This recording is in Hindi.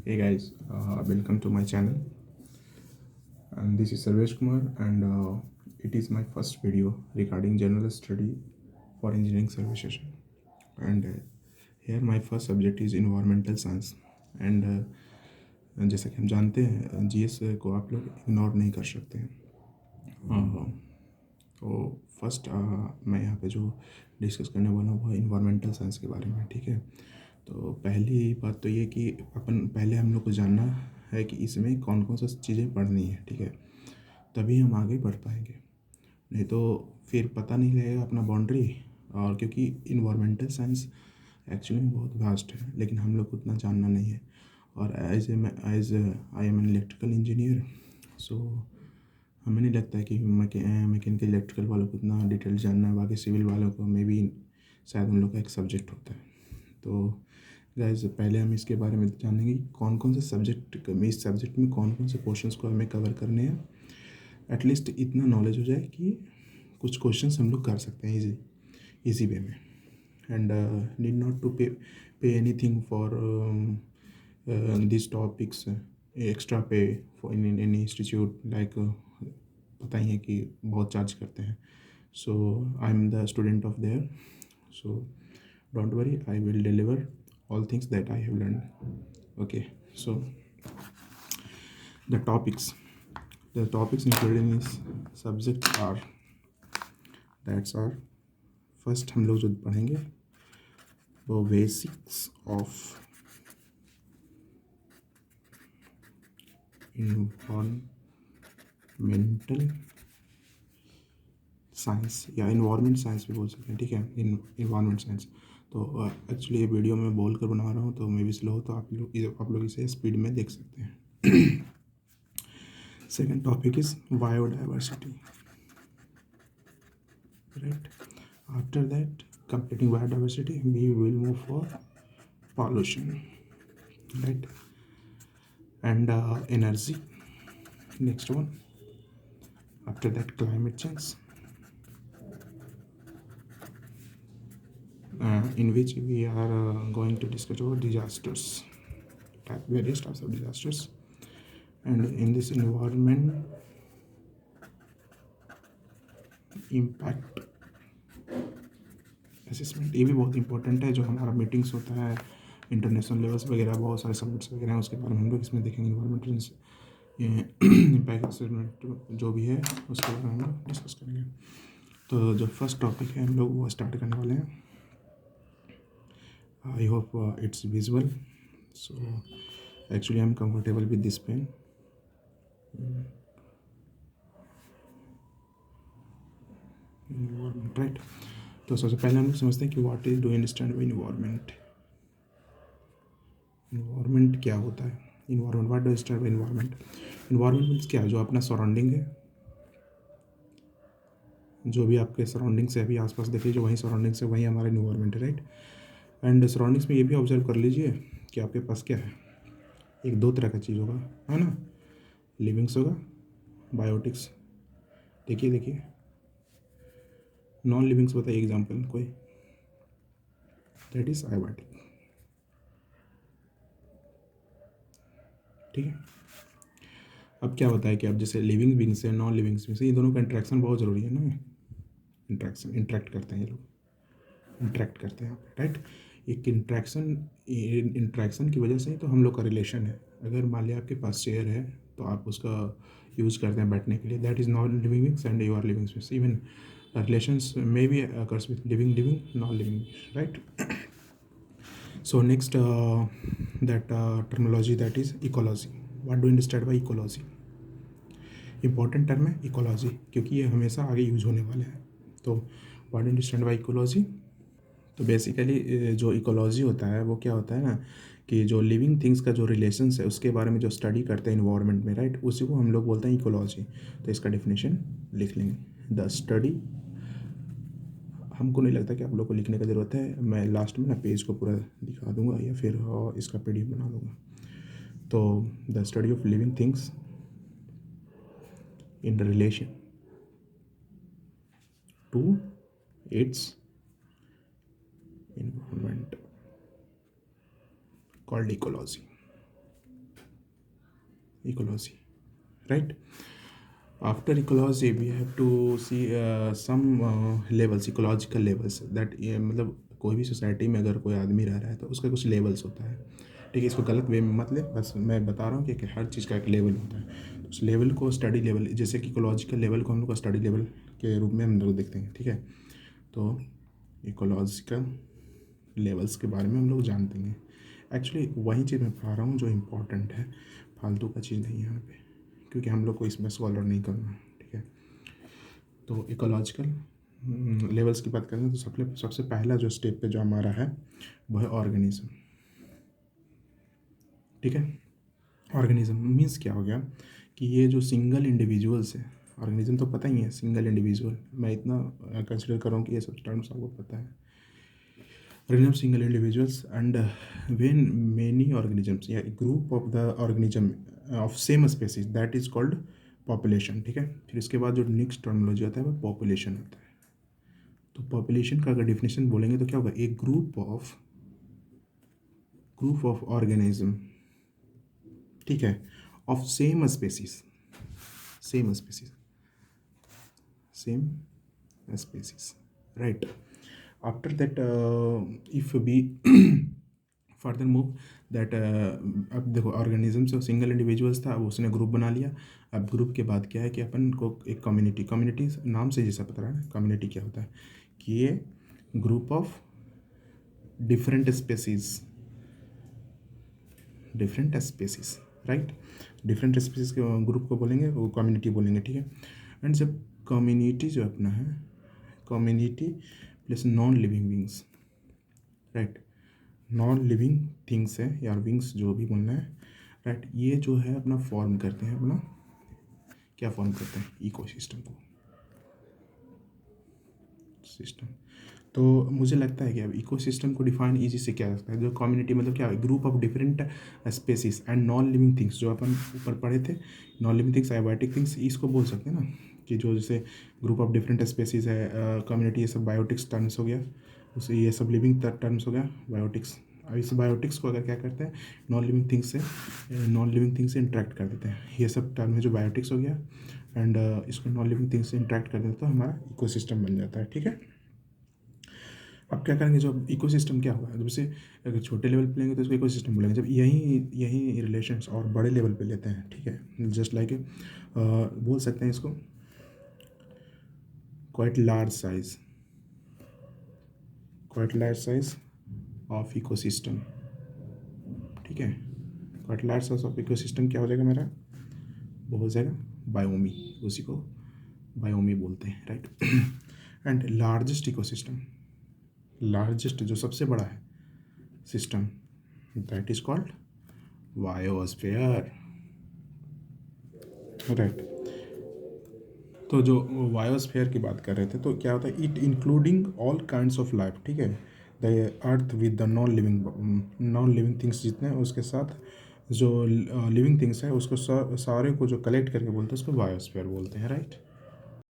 Hey guys, welcome to my channel. And this is Sarvesh Kumar, and it is my first video regarding general study for engineering services. And here my first subject is environmental science. And जैसा कि हम जानते हैं जीएस को आप लोग इग्नोर नहीं कर सकते हैं। तो फर्स्ट मैं यहाँ पे जो डिस्कस करने वाला हूँ वो इन्वायरमेंटल साइंस के बारे में, ठीक है। तो पहली बात तो ये कि पहले हम लोग को जानना है कि इसमें कौन कौन सा चीज़ें पढ़नी है, ठीक है, तभी हम आगे बढ़ पाएंगे। नहीं तो फिर पता नहीं लगेगा अपना बाउंड्री। और क्योंकि इन्वायरमेंटल साइंस एक्चुअली में बहुत वास्ट है, लेकिन हम लोग को उतना जानना नहीं है। और as I am an electrical engineer, so हमें नहीं लगता है कि मैकेनिकल इलेक्ट्रिकल वालों को इतना डिटेल जानना है। बाकी सिविल वालों को मे बी शायद उन लोग का एक सब्जेक्ट होता है। तो गाइस पहले हम इसके बारे में जानेंगे कि कौन कौन से सब्जेक्ट में, इस सब्जेक्ट में कौन कौन से क्वेश्चंस को हमें कवर करने हैं। एटलीस्ट इतना नॉलेज हो जाए कि कुछ क्वेश्चंस हम लोग कर सकते हैं इजी वे में। And need not to pay anything for this topics, extra pay for in any institute like, पता ही है कि बहुत चार्ज करते हैं। So I am the student of there, so don't worry, I will deliver all things that I have learned. Okay, so the topics included in this subject are, that's are, first हम लोग जो पढ़ेंगे वो बेसिक्स ऑफ इन्वायरमेंटल साइंस या इन्वायरमेंट साइंस भी बोल सकते हैं, ठीक है, इन्वायरमेंट साइंस। तो एक्चुअली ये वीडियो में बोल कर बना रहा हूँ तो मे भी स्लो हो, तो आप लोग इसे स्पीड में देख सकते हैं। Second topic is biodiversity, right. After that, completing biodiversity, we will move for pollution, right, and energy. Next one, after that, climate change, in which we are going to discuss about disasters, various types of disasters. And in this environment impact assessment, ये भी बहुत इंपॉर्टेंट है। जो हमारा मीटिंग्स होता है इंटरनेशनल लेवल्स वगैरह, बहुत सारे सब्जेक्ट्स वगैरह हैं, उसके बारे में हम लोग इसमें देखेंगे। इन्वायरमेंटल इम्पैक्ट असेसमेंट जो भी है उसके बारे में हम लोग डिस्कस करेंगे। तो जो फर्स्ट टॉपिक है हम लोग वो स्टार्ट करने वाले हैं। I hope it's visual, so actually I am comfortable with this pen. Environment, right. तो सबसे पहले हम लोग समझते हैं कि what is do understand by environment. Environment क्या होता है? Environment, what do understand by environment? Environment means क्या? जो अपना सराउंडिंग है, जो भी आपके सराउंडिंग्स है, अभी आसपास देखिए जो वही सराउंडिंग्स है वही हमारा इन्वायरमेंट है, राइट। एंड सराउंडिंग्स में ये भी ऑब्जर्व कर लीजिए कि आपके पास क्या है, एक दो तरह का चीज़ होगा, है ना। लिविंग्स होगा, बायोटिक्स। देखिए नॉन लिविंग्स बताइए एग्जाम्पल कोई, दैट इज आयोबाटिक, ठीक है। अब क्या होता है कि अब जैसे लिविंग बींग्स है, नॉन लिविंग बींग्स है, ये दोनों का इंट्रैक्शन बहुत ज़रूरी है ना। इंट्रैक्ट करते हैं ये लोग, इंट्रैक्ट करते हैं, राइट। एक इंट्रैक्शन की वजह से ही तो हम लोग का रिलेशन है। अगर मान लिया आपके पास चेयर है तो आप उसका यूज़ करते हैं बैठने के लिए, that is non living beings and you are living space. Even relations may be occurs with living non living, right. So next, that terminology, that is ecology. What do you understand by ecology? Important term है इकोलॉजी, क्योंकि ये हमेशा आगे यूज होने वाले हैं। तो what do understand bye ecology? तो बेसिकली जो इकोलॉजी होता है वो क्या होता है ना, कि जो लिविंग थिंग्स का जो रिलेशंस है उसके बारे में जो स्टडी करते हैं इन्वायरमेंट में, राइट, उसी को हम लोग बोलते हैं इकोलॉजी। तो इसका डेफिनेशन लिख लेंगे, द स्टडी। हमको नहीं लगता कि आप लोग को लिखने का ज़रूरत है, मैं लास्ट में ना पेज को पूरा दिखा दूंगा या फिर इसका पीडीएफ बना दूंगा। तो the study of living things in relation to its environment called ecology, ecology, right? After ecology we have to see some levels, ecological levels, that ये मतलब कोई भी सोसाइटी में अगर कोई आदमी रह रहा है तो उसका कुछ लेवल्स होता है, ठीक है? इसको गलत वे में मत ले, बस मैं बता रहा हूँ कि हर चीज़ का एक लेवल होता है। तो उस लेवल को स्टडी लेवल, जैसे कि इकोलॉजिकल लेवल को हम लोग स्टडी लेवल के रूप में हम लोग देखते हैं, ठीक है? तो इकोलॉजिकल लेवल्स के बारे में हम लोग जानते हैं। एक्चुअली वही चीज़ मैं पढ़ा रहा हूँ जो इम्पोर्टेंट है, फालतू का चीज़ नहीं है यहाँ पे, क्योंकि हम लोग को इसमें स्कॉलर नहीं करना है, ठीक है? तो इकोलॉजिकल लेवल्स की बात करें तो सबसे पहला जो स्टेप पे जो हमारा है वो है ऑर्गेनिज्म, ठीक है? ऑर्गेनिज्म मीन्स क्या हो गया कि ये जो सिंगल इंडिविजुअल्स है, ऑर्गेनिज्म तो पता ही है, सिंगल इंडिविजुअल, मैं इतना कंसिडर कर रहा हूँ कि ये सब टर्म्स आपको पता है। organism single individuals and when many organisms, yeah, a group of the organism of same species, that is called population, ठीक है? फिर इसके बाद जो नेक्स्ट टर्मिनोलॉजी आता है वो पॉपुलेशन होता है। तो पॉपुलेशन का अगर डिफिनेशन बोलेंगे तो क्या होगा? एक ग्रुप ऑफ ऑर्गेनिज्म, ठीक है, of same species, same species, same species, right? After that if be further move that, अब देखो ऑर्गेनिज्म से सिंगल इंडिविजुअल्स था, अब उसने ग्रुप बना लिया। अब ग्रुप के बाद क्या है कि अपन को एक कम्युनिटी नाम से जैसा पता रहा है, कम्युनिटी क्या होता है कि ये group of different species, right? Different species के ग्रुप को बोलेंगे, वो कम्युनिटी बोलेंगे, ठीक है? एंड जब कम्युनिटी जो अपना है, community plus non living beings, right? Non living things है या विंग्स, जो भी बोलना है, राइट? ये जो है अपना फॉर्म करते हैं, अपना क्या फॉर्म करते हैं? इकोसिस्टम को, सिस्टम। तो मुझे लगता है कि अब इकोसिस्टम को डिफाइन इजी से क्या लगता है, जो कम्युनिटी मतलब क्या है? Group of different species and non living things, जो अपन ऊपर पढ़े थे, non living things, abiotic things, इसको बोल सकते हैं ना कि जो जैसे ग्रुप ऑफ डिफरेंट स्पेसीज है, कम्युनिटी, ये सब बायोटिक्स टर्म्स हो गया, उसे ये सब लिविंग टर्म्स हो गया, बायोटिक्स। अब इस बायोटिक्स को अगर क्या करते हैं, नॉन लिविंग थिंग्स से इंटरेक्ट कर देते हैं, ये सब टर्म है जो बायोटिक्स हो गया, एंड इसको नॉन लिविंग थिंग्स से इंटरेक्ट कर देते तो हमारा इकोसिस्टम बन जाता है, ठीक है? अब क्या करेंगे, जो इकोसिस्टम क्या होगा, जैसे अगर छोटे लेवल पे लेंगे तो इसको इकोसिस्टम बोलेंगे, जब यही रिलेशंस और बड़े लेवल पे लेते हैं, ठीक है? जस्ट लाइक बोल सकते हैं इसको quite large size of ecosystem, ठीक है? Quite large size of ecosystem क्या हो जाएगा मेरा? वो हो जाएगा बायोमी, उसी को बायोमी बोलते हैं, right? And largest ecosystem, largest जो सबसे बड़ा है system, that is called biosphere, right? तो जो बायोस्फीयर की बात कर रहे थे, तो क्या होता है? It including all kinds of life, ठीक है? The earth with the non living things जितने हैं, उसके साथ जो लिविंग थिंग्स है, उसको सारे को जो कलेक्ट करके बोलते हैं उसको बायोस्फीयर बोलते हैं, राइट?